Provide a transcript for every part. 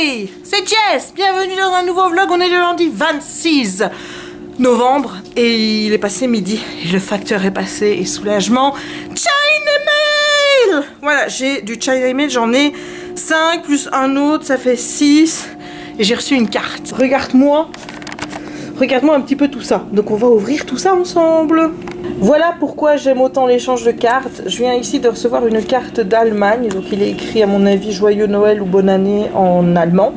Hey, c'est Jess. Bienvenue dans un nouveau vlog. On est le lundi 26 novembre et il est passé midi. Et le facteur est passé et soulagement. China Mail. Voilà, j'ai du China Mail. J'en ai 5 plus un autre, ça fait 6. Et j'ai reçu une carte. Regarde-moi. Regarde-moi un petit peu tout ça. Donc on va ouvrir tout ça ensemble. Voilà pourquoi j'aime autant l'échange de cartes. Je viens ici de recevoir une carte d'Allemagne. Donc il est écrit à mon avis Joyeux Noël ou Bonne Année en allemand.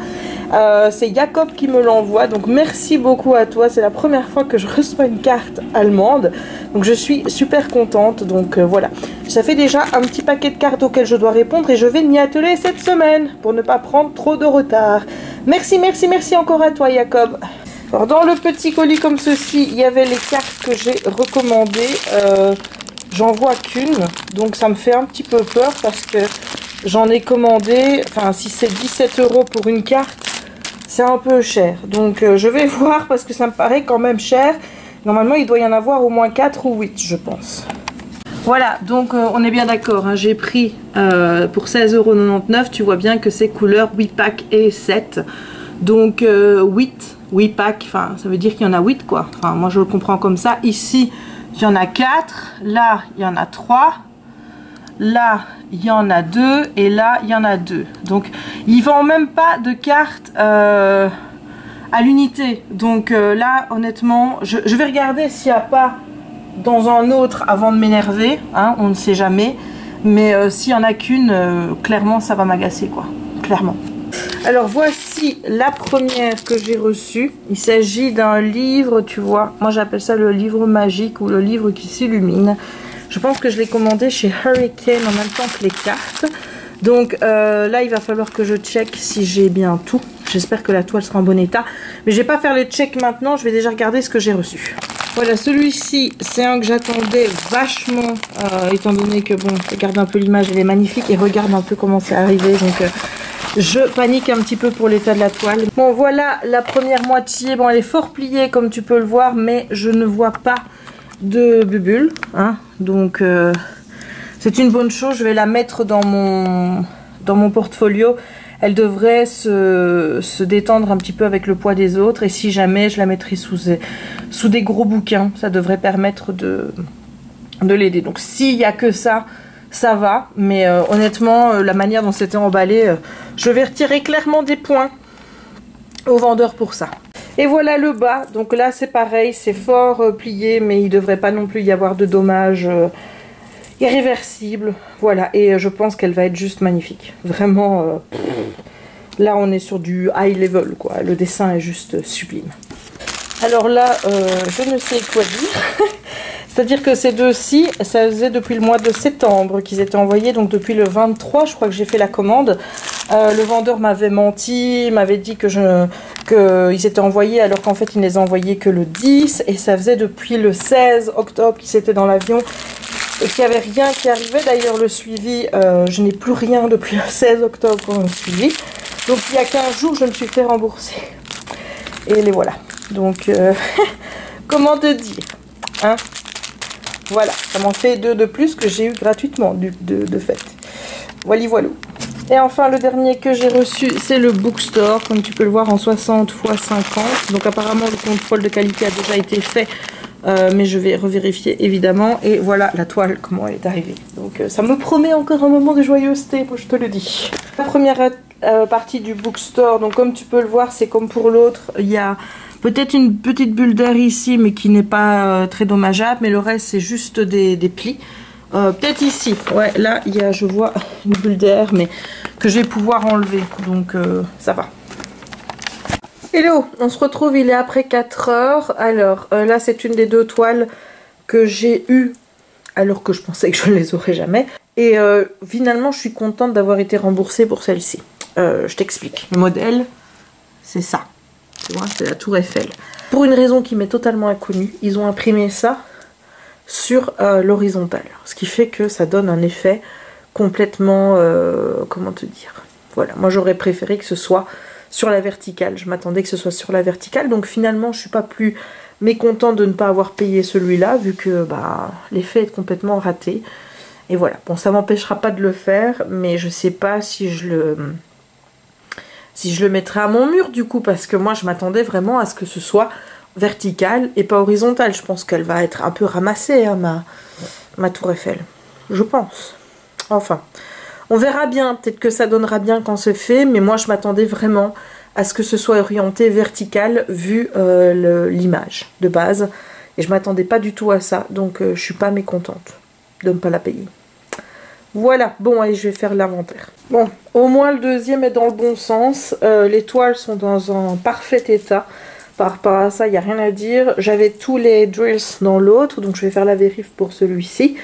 C'est Jacob qui me l'envoie. Donc merci beaucoup à toi. C'est la première fois que je reçois une carte allemande. Donc je suis super contente. Donc voilà. Ça fait déjà un petit paquet de cartes auxquelles je dois répondre. Et je vais m'y atteler cette semaine pour ne pas prendre trop de retard. Merci, merci, merci encore à toi Jacob. Alors dans le petit colis comme ceci, il y avait les cartes que j'ai recommandées. J'en vois qu'une, donc ça me fait un petit peu peur parce que j'en ai commandé. Enfin, si c'est 17 € pour une carte, c'est un peu cher. Donc je vais voir parce que ça me paraît quand même cher. Normalement, il doit y en avoir au moins 4 ou 8, je pense. Voilà, donc on est bien d'accord. Hein, j'ai pris pour 16,99 €. Tu vois bien que c'est couleur 8 packs et 7. Donc 8 packs, enfin ça veut dire qu'il y en a 8 quoi. Enfin moi je le comprends comme ça. Ici il y en a 4, là il y en a 3, là il y en a 2 et là il y en a 2. Donc ils vendent même pas de cartes à l'unité. Donc là honnêtement je vais regarder s'il n'y a pas dans un autre avant de m'énerver. Hein, on ne sait jamais. Mais s'il n'y en a qu'une, clairement ça va m'agacer quoi. Clairement. Alors voici la première que j'ai reçue. Il s'agit d'un livre, tu vois. Moi j'appelle ça le livre magique ou le livre qui s'illumine. Je pense que je l'ai commandé chez Hurricane en même temps que les cartes. Donc là il va falloir que je check si j'ai bien tout. J'espère que la toile sera en bon état. Mais je vais pas faire le check maintenant, je vais déjà regarder ce que j'ai reçu. Voilà, celui-ci, c'est un que j'attendais vachement, étant donné que bon, regarde un peu l'image, elle est magnifique et regarde un peu comment c'est arrivé. Donc je panique un petit peu pour l'état de la toile. Bon voilà la première moitié. Bon elle est fort pliée comme tu peux le voir. Mais je ne vois pas de bulles. Hein. Donc c'est une bonne chose. Je vais la mettre dans mon portfolio. Elle devrait se détendre un petit peu avec le poids des autres. Et si jamais je la mettrai sous des gros bouquins. Ça devrait permettre de l'aider. Donc s'il n'y a que ça... ça va, mais honnêtement, la manière dont c'était emballé, je vais retirer clairement des points au vendeur pour ça. Et voilà le bas, donc là c'est pareil, c'est fort plié, mais il ne devrait pas non plus y avoir de dommages irréversibles. Voilà, et je pense qu'elle va être juste magnifique. Vraiment, là on est sur du high level, quoi. Le dessin est juste sublime. Alors là, je ne sais quoi dire. C'est-à-dire que ces deux-ci, ça faisait depuis le mois de septembre qu'ils étaient envoyés, donc depuis le 23, je crois que j'ai fait la commande. Le vendeur m'avait menti, m'avait dit qu'ils étaient envoyés alors qu'en fait il ne les a envoyés que le 10. Et ça faisait depuis le 16 octobre qu'ils étaient dans l'avion et qu'il n'y avait rien qui arrivait. D'ailleurs le suivi, je n'ai plus rien depuis le 16 octobre pour le suivi. Donc il y a 15 jours, je me suis fait rembourser. Et les voilà. Donc, comment te dire hein. Voilà, ça m'en fait 2 de plus que j'ai eu gratuitement de fait. Voilà, voilà. Et enfin, le dernier que j'ai reçu, c'est le Bookstore, comme tu peux le voir en 60 x 50. Donc apparemment, le contrôle de qualité a déjà été fait, mais je vais revérifier évidemment. Et voilà la toile, comment elle est arrivée. Donc ça me promet encore un moment de joyeuseté, moi je te le dis. La première partie du Bookstore, donc comme tu peux le voir, c'est comme pour l'autre, il y a... peut-être une petite bulle d'air ici, mais qui n'est pas très dommageable. Mais le reste, c'est juste des plis. Peut-être ici. Ouais, là, je vois une bulle d'air, mais que je vais pouvoir enlever. Donc, ça va. Hello, on se retrouve, il est après 4 heures. Alors, là, c'est une des 2 toiles que j'ai eues, alors que je pensais que je ne les aurais jamais. Et finalement, je suis contente d'avoir été remboursée pour celle-ci. Je t'explique. Le modèle, c'est ça. Tu vois, c'est la tour Eiffel. Pour une raison qui m'est totalement inconnue, ils ont imprimé ça sur l'horizontale. Ce qui fait que ça donne un effet complètement... comment te dire. Voilà, moi j'aurais préféré que ce soit sur la verticale. Je m'attendais que ce soit sur la verticale. Donc finalement, je ne suis pas plus mécontente de ne pas avoir payé celui-là, vu que bah, l'effet est complètement raté. Et voilà, bon, ça m'empêchera pas de le faire, mais je sais pas si je si je le mettrais à mon mur du coup, parce que moi je m'attendais vraiment à ce que ce soit vertical et pas horizontal. Je pense qu'elle va être un peu ramassée, hein, ma tour Eiffel. Je pense. Enfin, on verra bien. Peut-être que ça donnera bien quand c'est fait, mais moi je m'attendais vraiment à ce que ce soit orienté vertical vu l'image de base. Et je m'attendais pas du tout à ça, donc je suis pas mécontente de ne pas la payer. Voilà, bon allez, je vais faire l'inventaire. Bon, au moins le deuxième est dans le bon sens. Les toiles sont dans un parfait état. Par rapport à ça, il n'y a rien à dire. J'avais tous les drills dans l'autre, donc je vais faire la vérif pour celui-ci.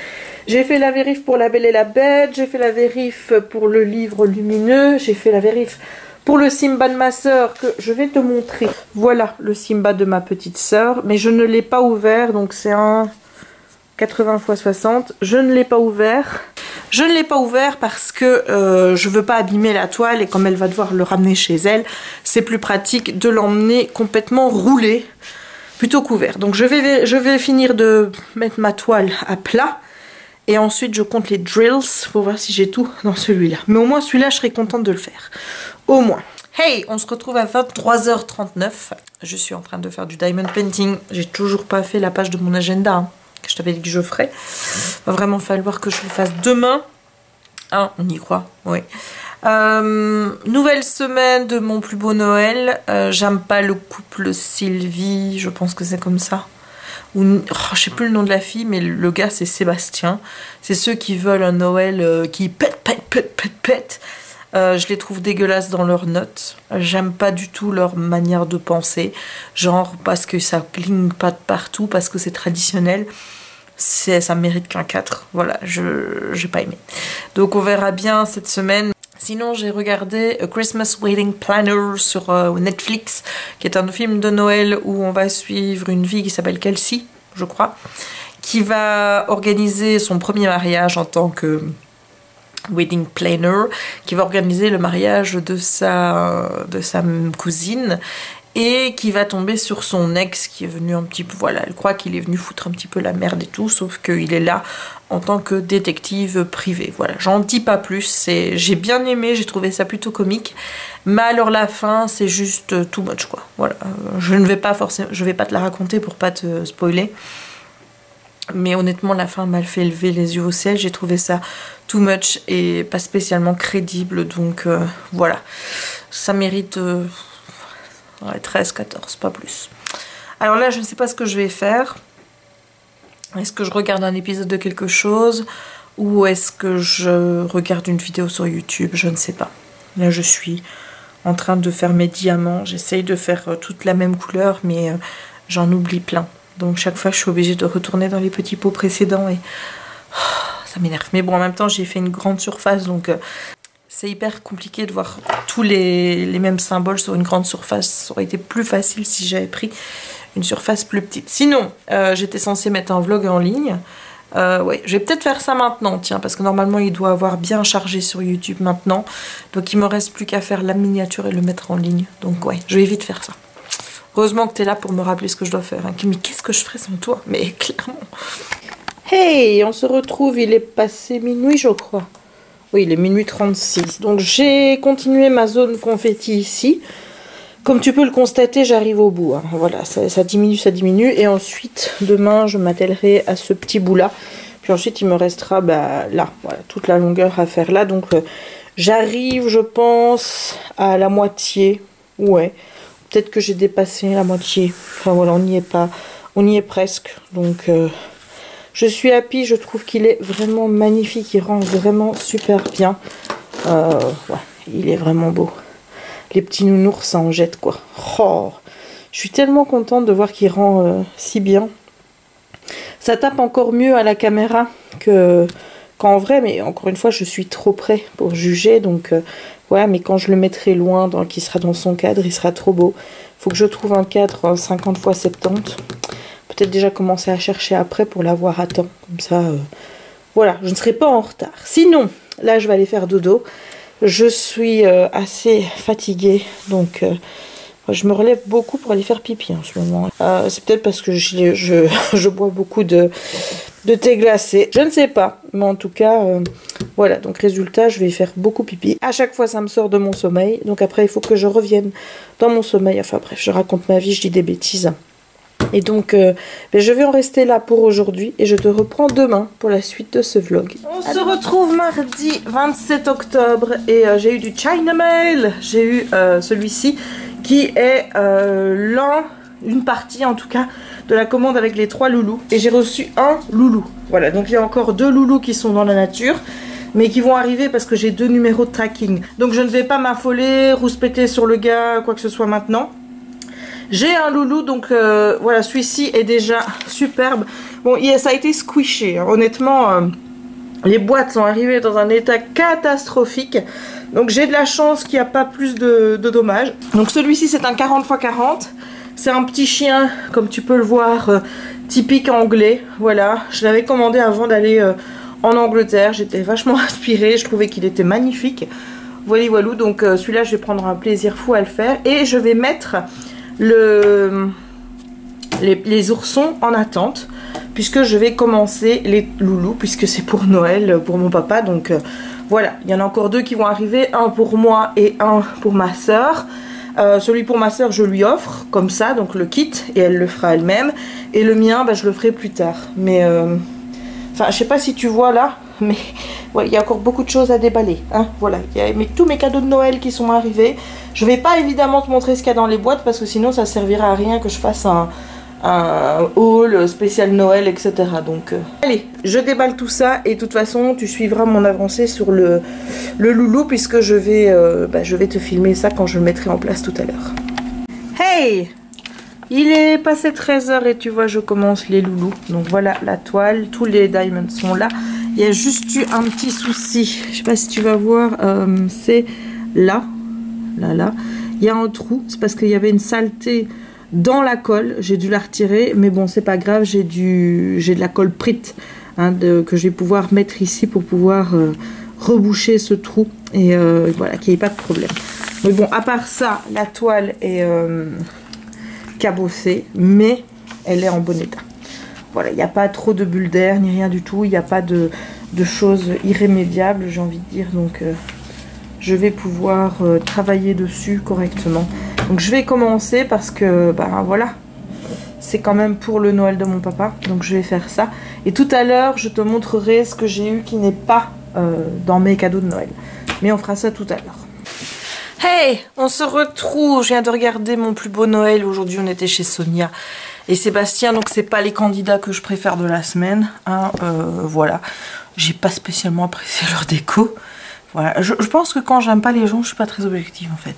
J'ai fait la vérif pour La Belle et la Bête, j'ai fait la vérif pour le livre lumineux, j'ai fait la vérif pour le Simba de ma sœur que je vais te montrer. Voilà le Simba de ma petite sœur, mais je ne l'ai pas ouvert, donc c'est un 80 x 60. Je ne l'ai pas ouvert. Je ne l'ai pas ouvert parce que je veux pas abîmer la toile et comme elle va devoir le ramener chez elle, c'est plus pratique de l'emmener complètement roulé plutôt qu'ouvert. Donc je vais finir de mettre ma toile à plat et ensuite je compte les drills pour voir si j'ai tout dans celui-là. Mais au moins celui-là, je serais contente de le faire. Au moins. Hey, on se retrouve à 23h39. Je suis en train de faire du diamond painting. J'ai toujours pas fait la page de mon agenda, hein, que je t'avais dit que je ferais. Va vraiment falloir que je le fasse demain. Hein, on y croit, oui. Nouvelle semaine de mon plus beau Noël. J'aime pas le couple Sylvie, je pense que c'est comme ça. Ou, oh, je sais plus le nom de la fille, mais le gars c'est Sébastien. C'est ceux qui veulent un Noël qui pète. Je les trouve dégueulasses dans leurs notes. J'aime pas du tout leur manière de penser. Genre parce que ça cligne pas de partout, parce que c'est traditionnel. Ça mérite qu'un 4. Voilà, j'ai pas aimé. Donc on verra bien cette semaine. Sinon, j'ai regardé A Christmas Wedding Planner sur Netflix, qui est un film de Noël où on va suivre une fille qui s'appelle Kelsey, je crois, qui va organiser son premier mariage en tant que wedding planner, qui va organiser le mariage de sa cousine et qui va tomber sur son ex qui est venu un petit peu, voilà, elle croit qu'il est venu foutre un petit peu la merde et tout, sauf qu'il est là en tant que détective privé. Voilà, j'en dis pas plus, j'ai bien aimé, j'ai trouvé ça plutôt comique, mais alors la fin c'est juste too much quoi. Voilà, je vais pas te la raconter pour pas te spoiler. Mais honnêtement, la fin m'a fait lever les yeux au ciel. J'ai trouvé ça too much et pas spécialement crédible. Donc voilà, ça mérite 13, 14, pas plus. Alors là, je ne sais pas ce que je vais faire. Est-ce que je regarde un épisode de quelque chose ou est-ce que je regarde une vidéo sur YouTube? Je ne sais pas. Là, je suis en train de faire mes diamants. J'essaye de faire toute la même couleur, mais j'en oublie plein. Donc chaque fois, je suis obligée de retourner dans les petits pots précédents et ça m'énerve. Mais bon, en même temps, j'ai fait une grande surface, donc c'est hyper compliqué de voir tous les mêmes symboles sur une grande surface. Ça aurait été plus facile si j'avais pris une surface plus petite. Sinon, j'étais censée mettre un vlog en ligne. Ouais, je vais peut-être faire ça maintenant, tiens, parce que normalement, il doit avoir bien chargé sur YouTube maintenant. Donc il me reste plus qu'à faire la miniature et le mettre en ligne. Donc ouais, je vais vite faire ça. Heureusement que tu es là pour me rappeler ce que je dois faire. Hein. Mais qu'est-ce que je ferais sans toi? Mais clairement. Hey, on se retrouve, il est passé minuit, je crois. Oui, il est minuit 36. Donc j'ai continué ma zone confetti ici. Comme tu peux le constater, j'arrive au bout. Hein. Voilà, ça diminue, ça diminue. Et ensuite, demain, je m'attellerai à ce petit bout-là. Puis ensuite, il me restera là, voilà, toute la longueur à faire là. Donc j'arrive, je pense, à la moitié. Ouais. Peut-être que j'ai dépassé la moitié. Enfin voilà, on n'y est pas. On y est presque. Donc je suis happy. Je trouve qu'il est vraiment magnifique. Il rend vraiment super bien. Ouais, il est vraiment beau. Les petits nounours, ça en jette quoi. Oh, je suis tellement contente de voir qu'il rend si bien. Ça tape encore mieux à la caméra qu'en vrai. Mais encore une fois, je suis trop près pour juger. Donc ouais, mais quand je le mettrai loin, qu'il sera dans son cadre, il sera trop beau. Faut que je trouve un cadre 50 x 70. Peut-être déjà commencer à chercher après pour l'avoir à temps. Comme ça, voilà, je ne serai pas en retard. Sinon, là, je vais aller faire dodo. Je suis assez fatiguée, donc je me relève beaucoup pour aller faire pipi en ce moment. C'est peut-être parce que je bois beaucoup de de thé glacé. Je ne sais pas, mais en tout cas, voilà. Donc résultat, je vais faire beaucoup pipi. À chaque fois, ça me sort de mon sommeil. Donc après, il faut que je revienne dans mon sommeil. Enfin bref, je raconte ma vie, je dis des bêtises. Et donc, je vais en rester là pour aujourd'hui. Et je te reprends demain pour la suite de ce vlog. On se retrouve mardi 27 octobre. Et j'ai eu du China Mail. J'ai eu celui-ci qui est une partie en tout cas de la commande avec les 3 loulous. Et j'ai reçu un loulou. Voilà, donc il y a encore 2 loulous qui sont dans la nature, mais qui vont arriver parce que j'ai 2 numéros de tracking. Donc je ne vais pas m'affoler, rouspéter sur le gars, quoi que ce soit maintenant. J'ai un loulou, donc voilà, celui-ci est déjà superbe. Bon, ça a été squishy, hein. Honnêtement, les boîtes sont arrivées dans un état catastrophique. Donc j'ai de la chance qu'il n'y a pas plus de dommages. Donc celui-ci c'est un 40 x 40. C'est un petit chien, comme tu peux le voir, typique anglais. Voilà, je l'avais commandé avant d'aller en Angleterre. J'étais vachement inspirée, je trouvais qu'il était magnifique. Voilà, voilà, donc celui-là je vais prendre un plaisir fou à le faire. Et je vais mettre les oursons en attente, puisque je vais commencer les loulous, puisque c'est pour Noël, pour mon papa. Donc voilà, il y en a encore 2 qui vont arriver, un pour moi et un pour ma soeur. Celui pour ma soeur je lui offre comme ça, donc le kit, et elle le fera elle-même, et le mien je le ferai plus tard. Mais enfin je sais pas si tu vois là, mais ouais, il y a encore beaucoup de choses à déballer, hein. Voilà, il y a tous mes cadeaux de Noël qui sont arrivés. Je vais pas évidemment te montrer ce qu'il y a dans les boîtes, parce que sinon ça servira à rien que je fasse un haul spécial Noël, etc. Donc allez, je déballe tout ça, et de toute façon tu suivras mon avancée sur le loulou, puisque je vais te filmer ça quand je le mettrai en place tout à l'heure. Hey, il est passé 13 h et tu vois, je commence les loulous. Donc voilà la toile, tous les diamonds sont là. Il y a juste eu un petit souci, je sais pas si tu vas voir, c'est là, il y a un trou, c'est parce qu'il y avait une saleté dans la colle, j'ai dû la retirer, mais bon c'est pas grave, j'ai de la colle prite, hein, que je vais pouvoir mettre ici pour pouvoir reboucher ce trou, et voilà, qu'il n'y ait pas de problème. Mais bon, à part ça, la toile est cabossée, mais elle est en bon état. Voilà, il n'y a pas trop de bulles d'air, ni rien du tout, il n'y a pas de choses irrémédiables, j'ai envie de dire, donc je vais pouvoir travailler dessus correctement. Donc je vais commencer parce que, voilà, c'est quand même pour le Noël de mon papa, donc je vais faire ça. Et tout à l'heure, je te montrerai ce que j'ai eu qui n'est pas dans mes cadeaux de Noël. Mais on fera ça tout à l'heure. Hey, on se retrouve, je viens de regarder mon plus beau Noël. Aujourd'hui, on était chez Sonia et Sébastien, donc c'est pas les candidats que je préfère de la semaine, hein, voilà. J'ai pas spécialement apprécié leur déco. Voilà, je pense que quand j'aime pas les gens, je suis pas très objective en fait.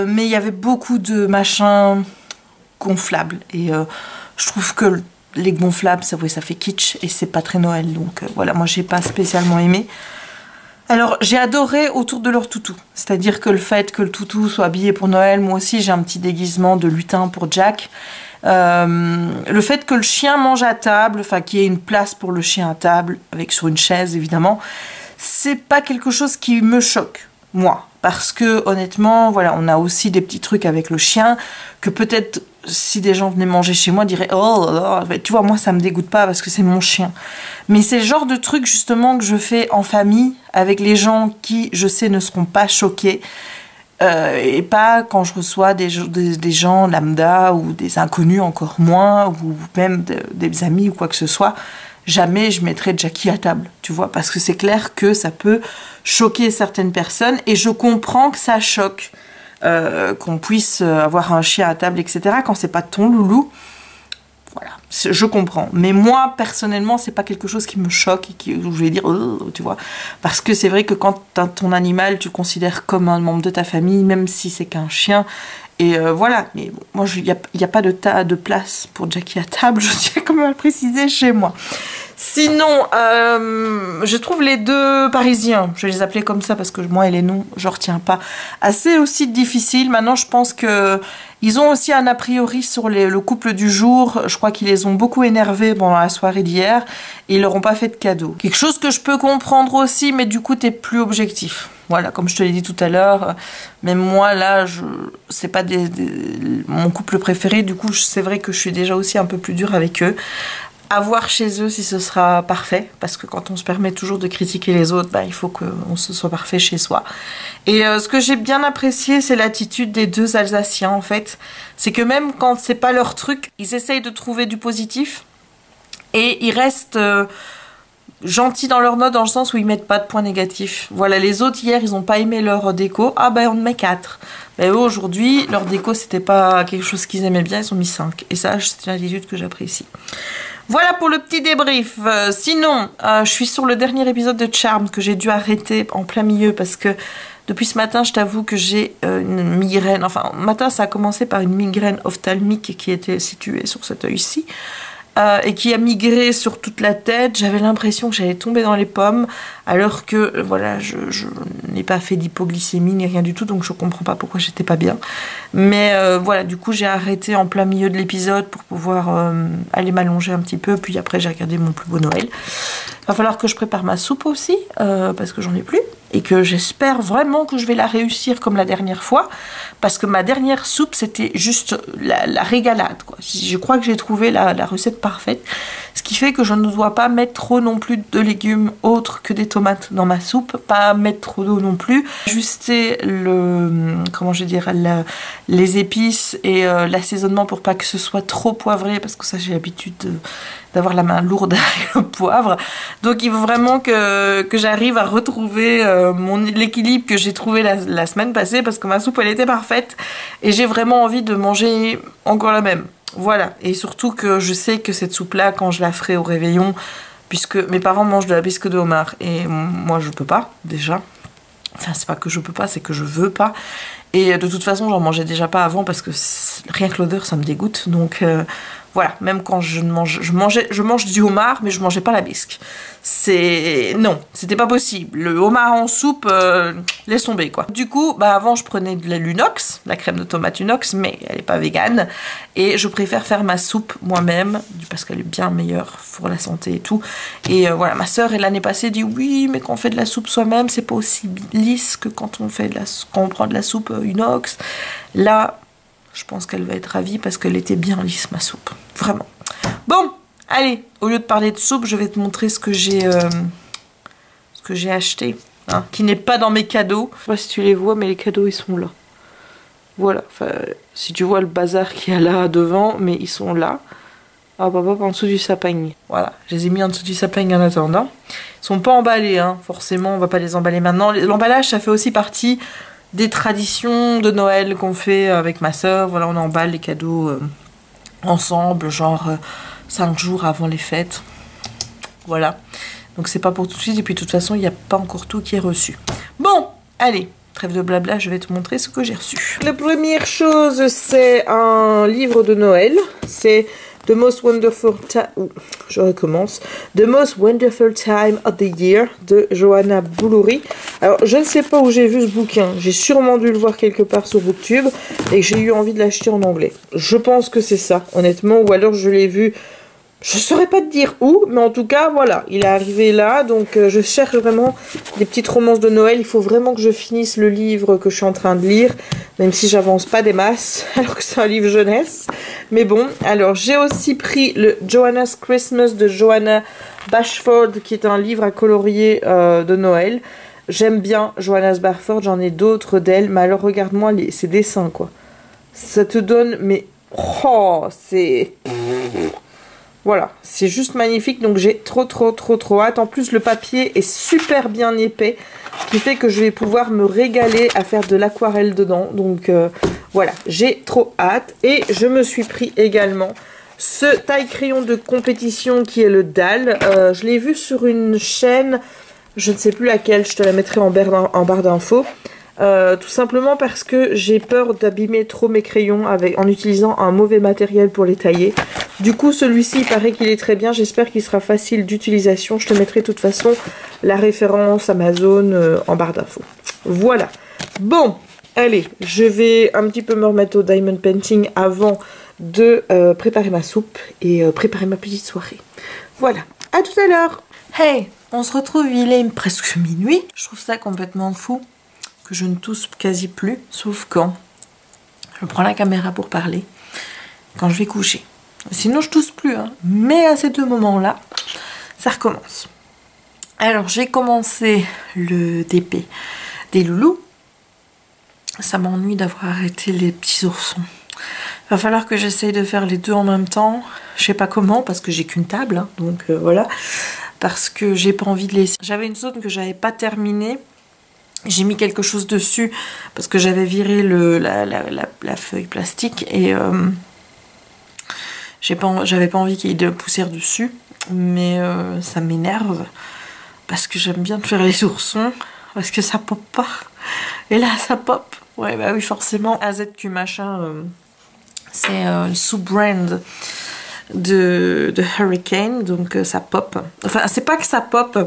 Mais il y avait beaucoup de machins gonflables, et je trouve que les gonflables, ça fait kitsch et c'est pas très Noël, donc voilà, moi j'ai pas spécialement aimé. Alors j'ai adoré autour de leur toutou, c'est-à-dire que le fait que le toutou soit habillé pour Noël, moi aussi j'ai un petit déguisement de lutin pour Jack. Le fait que le chien mange à table, enfin qu'il y ait une place pour le chien à table, avec sur une chaise évidemment, c'est pas quelque chose qui me choque, moi. Parce que honnêtement, voilà, on a aussi des petits trucs avec le chien que peut-être si des gens venaient manger chez moi diraient oh, tu vois, moi ça me dégoûte pas parce que c'est mon chien. Mais c'est le genre de truc justement que je fais en famille avec les gens qui je sais ne seront pas choqués, et pas quand je reçois des gens lambda ou des inconnus encore moins, ou même des amis ou quoi que ce soit. Jamais je mettrai Jackie à table, tu vois, parce que c'est clair que ça peut choquer certaines personnes, et je comprends que ça choque qu'on puisse avoir un chien à table, etc. quand c'est pas ton loulou. Voilà, je comprends. Mais moi, personnellement, c'est pas quelque chose qui me choque et où je vais dire, tu vois. Parce que c'est vrai que quand ton animal, tu le considères comme un membre de ta famille, même si c'est qu'un chien. Et voilà, mais bon, moi, il n'y a pas de place pour Jackie à table, je tiens quand même à le préciser chez moi. Sinon, je trouve les 2 Parisiens, je vais les appeler comme ça parce que moi et les noms, je retiens pas, assez aussi difficiles. Maintenant, je pense que ils ont aussi un a priori sur le couple du jour. Je crois qu'ils les ont beaucoup énervés pendant la soirée d'hier et ils leur ont pas fait de cadeau. Quelque chose que je peux comprendre aussi, mais du coup, t'es plus objectif. Voilà, comme je te l'ai dit tout à l'heure, même moi, là, c'est pas mon couple préféré. Du coup, c'est vrai que je suis déjà aussi un peu plus dure avec eux. À voir chez eux si ce sera parfait, parce que quand on se permet toujours de critiquer les autres, bah, il faut qu'on se soit parfait chez soi. Et ce que j'ai bien apprécié, c'est l'attitude des deux Alsaciens en fait. C'est que même quand c'est pas leur truc, ils essayent de trouver du positif et ils restent gentils dans leur note dans le sens où ils mettent pas de points négatifs. Voilà, les autres hier ils ont pas aimé leur déco, ah ben on met 4. Ben eux aujourd'hui leur déco c'était pas quelque chose qu'ils aimaient bien, ils ont mis 5. Et ça c'est une attitude que j'apprécie. Voilà pour le petit débrief. Sinon, je suis sur le dernier épisode de Charmed que j'ai dû arrêter en plein milieu parce que depuis ce matin, je t'avoue que j'ai une migraine. Enfin, matin, ça a commencé par une migraine ophtalmique qui était située sur cet œil-ci et qui a migré sur toute la tête. J'avais l'impression que j'allais tomber dans les pommes alors que voilà, je n'ai pas fait d'hypoglycémie ni rien du tout, donc je comprends pas pourquoi j'étais pas bien. Mais voilà, du coup j'ai arrêté en plein milieu de l'épisode pour pouvoir aller m'allonger un petit peu, puis après j'ai regardé Mon plus beau Noël. Va falloir que je prépare ma soupe aussi, parce que j'en ai plus, et que j'espère vraiment que je vais la réussir comme la dernière fois, parce que ma dernière soupe c'était juste la régalade, quoi. Je crois que j'ai trouvé la recette parfaite, ce qui fait que je ne dois pas mettre trop non plus de légumes autres que des tomates dans ma soupe, pas mettre trop d'eau non plus, ajuster comment je vais dire, les épices et l'assaisonnement pour pas que ce soit trop poivré, parce que ça j'ai l'habitude d'avoir la main lourde avec le poivre. Donc il faut vraiment que j'arrive à retrouver l'équilibre que j'ai trouvé la semaine passée, parce que ma soupe elle était parfaite et j'ai vraiment envie de manger encore la même. Voilà, et surtout que je sais que cette soupe là, quand je la ferai au réveillon, puisque mes parents mangent de la bisque de homard et moi je peux pas déjà. Enfin c'est pas que je peux pas, c'est que je veux pas. Et de toute façon j'en mangeais déjà pas avant parce que rien que l'odeur ça me dégoûte. Donc voilà, même quand je mange du homard, mais je mangeais pas la bisque. Non, c'était pas possible. Le homard en soupe, laisse tomber quoi. Du coup, bah avant je prenais de l'Unox, la crème de tomate Unox, mais elle est pas végane. Et je préfère faire ma soupe moi-même, parce qu'elle est bien meilleure pour la santé et tout. Et voilà, ma soeur l'année passée dit oui, mais quand on fait de la soupe soi-même, c'est pas aussi lisse que quand on prend de la soupe Unox. Là, je pense qu'elle va être ravie parce qu'elle était bien lisse ma soupe, vraiment. Bon, allez, au lieu de parler de soupe, je vais te montrer ce que j'ai acheté, hein, qui n'est pas dans mes cadeaux. Je sais pas si tu les vois, mais les cadeaux ils sont là. Voilà, enfin, si tu vois le bazar qu'il y a là devant, mais ils sont là. Hop, hop, hop, en dessous du sapin. Voilà, je les ai mis en dessous du sapin en attendant. Ils sont pas emballés, hein, forcément, on va pas les emballer maintenant. L'emballage, ça fait aussi partie des traditions de Noël qu'on fait avec ma soeur. Voilà, on emballe les cadeaux ensemble, genre 5 jours avant les fêtes. Voilà, donc c'est pas pour tout de suite, et puis de toute façon, il n'y a pas encore tout qui est reçu. Bon, allez, trêve de blabla, je vais te montrer ce que j'ai reçu. La première chose, c'est un livre de Noël. C'est The Most Wonderful Time... je recommence. The Most Wonderful Time of the Year de Johanna Boulouri. Alors, je ne sais pas où j'ai vu ce bouquin. J'ai sûrement dû le voir quelque part sur Booktube et j'ai eu envie de l'acheter en anglais. Je pense que c'est ça, honnêtement. Ou alors je l'ai vu... je ne saurais pas te dire où, mais en tout cas, voilà, il est arrivé là, donc je cherche vraiment des petites romances de Noël. Il faut vraiment que je finisse le livre que je suis en train de lire, même si j'avance pas des masses, alors que c'est un livre jeunesse. Mais bon, alors j'ai aussi pris le Johanna's Christmas de Johanna Bashford, qui est un livre à colorier de Noël. J'aime bien Johanna Bashford, j'en ai d'autres d'elle, mais alors regarde-moi ses dessins, quoi. Ça te donne, mais... oh, c'est... voilà, c'est juste magnifique, donc j'ai trop hâte. En plus, le papier est super bien épais, ce qui fait que je vais pouvoir me régaler à faire de l'aquarelle dedans. Donc voilà, j'ai trop hâte. Et je me suis pris également ce taille-crayon de compétition qui est le Dalle. Je l'ai vu sur une chaîne, je ne sais plus laquelle, je te la mettrai en barre d'infos. Tout simplement parce que j'ai peur d'abîmer trop mes crayons en utilisant un mauvais matériel pour les tailler. Du coup, celui-ci, il paraît qu'il est très bien. J'espère qu'il sera facile d'utilisation. Je te mettrai de toute façon la référence Amazon en barre d'infos. Voilà. Bon, allez, je vais un petit peu me remettre au diamond painting avant de préparer ma soupe et préparer ma petite soirée. Voilà, à tout à l'heure. Hey, on se retrouve, il est presque minuit. Je trouve ça complètement fou que je ne tousse quasi plus, sauf quand je prends la caméra pour parler, quand je vais coucher. Sinon je tousse plus, hein. Mais à ces deux moments-là, ça recommence. Alors j'ai commencé le DP des loulous. Ça m'ennuie d'avoir arrêté les petits oursons. Va falloir que j'essaye de faire les deux en même temps. Je sais pas comment parce que j'ai qu'une table, hein, donc voilà. Parce que j'ai pas envie de laisser. J'avais une zone que j'avais pas terminée. J'ai mis quelque chose dessus parce que j'avais viré la feuille plastique et j'avais pas envie qu'il y ait de poussière dessus. Mais ça m'énerve parce que j'aime bien faire les oursons parce que ça pop pas. Et là ça pop. Ouais bah oui forcément. AZQ machin, c'est le sous-brand de Hurricane, donc ça pop. Enfin c'est pas que ça pop,